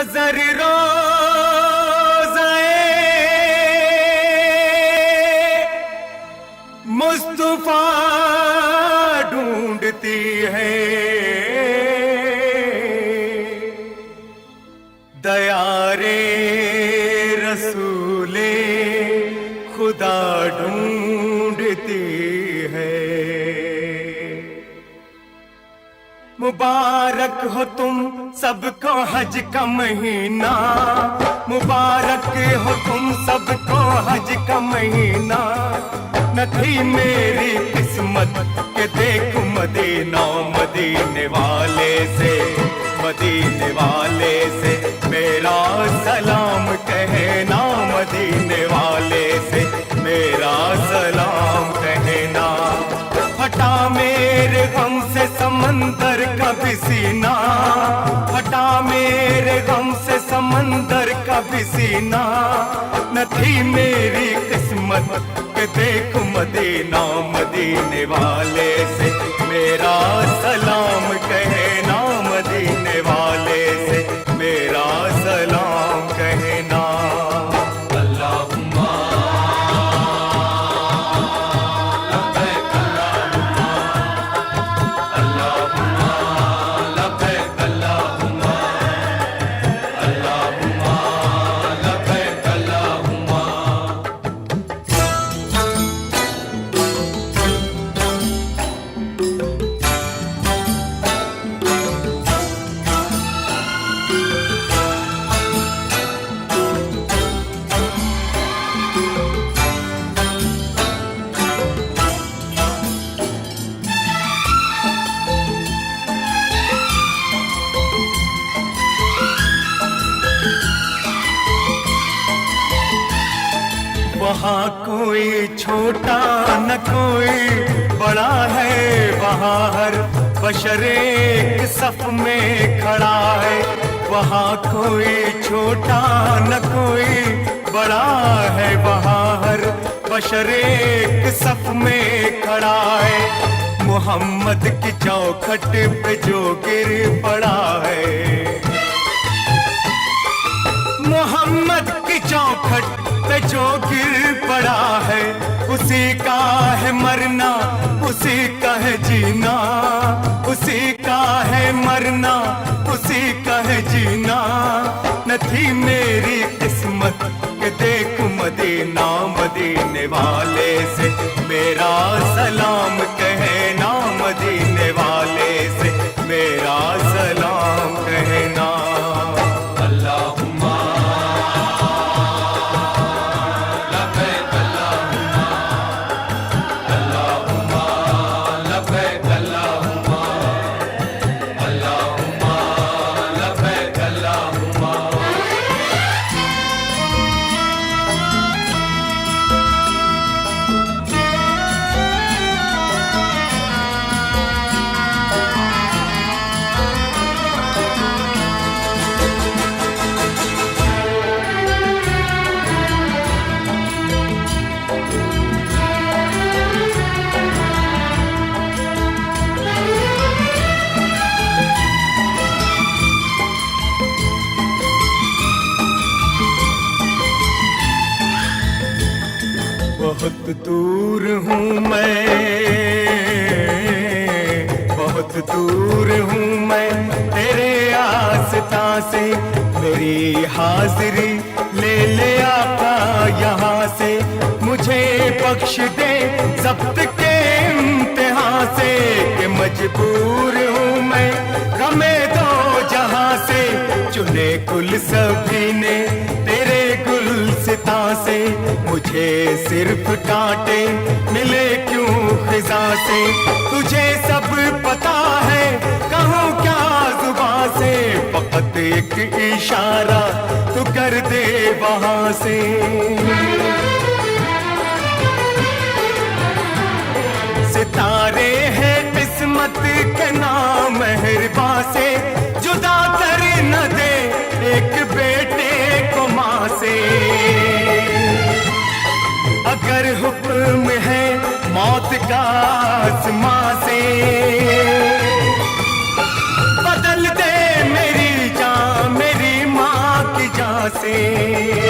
नजर रोज़ाए मुस्तफा ढूंढती है, दयारे रसूले खुदा ढूंढती है। मुबारक हो तुम सबको हज का महीना, मुबारक हो तुम सबको हज का महीना। न थी मेरी किस्मत के देखूं मदीना, मदीने वाले से, मदीने वाले से मेरा सलाम कहना, मदीने वाले से मेरा सलाम कहना। हटा मेरे गम से समंदर का भी सीना, हटा मेरे गम से समंदर का भी सीना। न थी मेरी किस्मत के देखूं मदीना, मदीने वाले से मेरा सलाम कहना, मदीने वाले से मेरा सलाम कहना। वहाँ कोई छोटा न कोई बड़ा है, वहाँ हर बशर एक सफ में खड़ा है। वहाँ कोई छोटा न कोई बड़ा है, वहाँ हर बशर एक सफ में खड़ा है। मोहम्मद की चौखट पे जो गिर पड़ा है, मोहम्मद की चौखट पे जो गिर पड़ा है, उसी का है मरना, उसी का है जीना, उसी का है मरना, उसी का है जीना। न थी मेरी किस्मत के देखूं मदीना, मदीने वाले से मेरा सलाम कहना, मदीने वाले से मेरा सलाम कहना। बहुत दूर हूँ मैं, बहुत दूर हूँ मैं तेरे आस्था से। मेरी हाजिरी ले ले आका यहाँ से, मुझे बख्श दे ज़ब्त के इम्तिहान से। कि मजबूर हूँ मैं गमे दो जहाँ से, चुने कुल सभी ने तेरे गुलसिता से। मुझे सिर्फ कांटे मिले क्यों खिजा से, तुझे सब पता है कहूँ क्या जुबां से। फकत एक इशारा तू कर दे वहाँ से। सितारे हैं किस्मत के नाम मेहरबां से, जुदा कर न दे एक बेटे को माँ से। अगर हुक्म है मौत का आसमां से, बदल दे मेरी जान मेरी माँ से।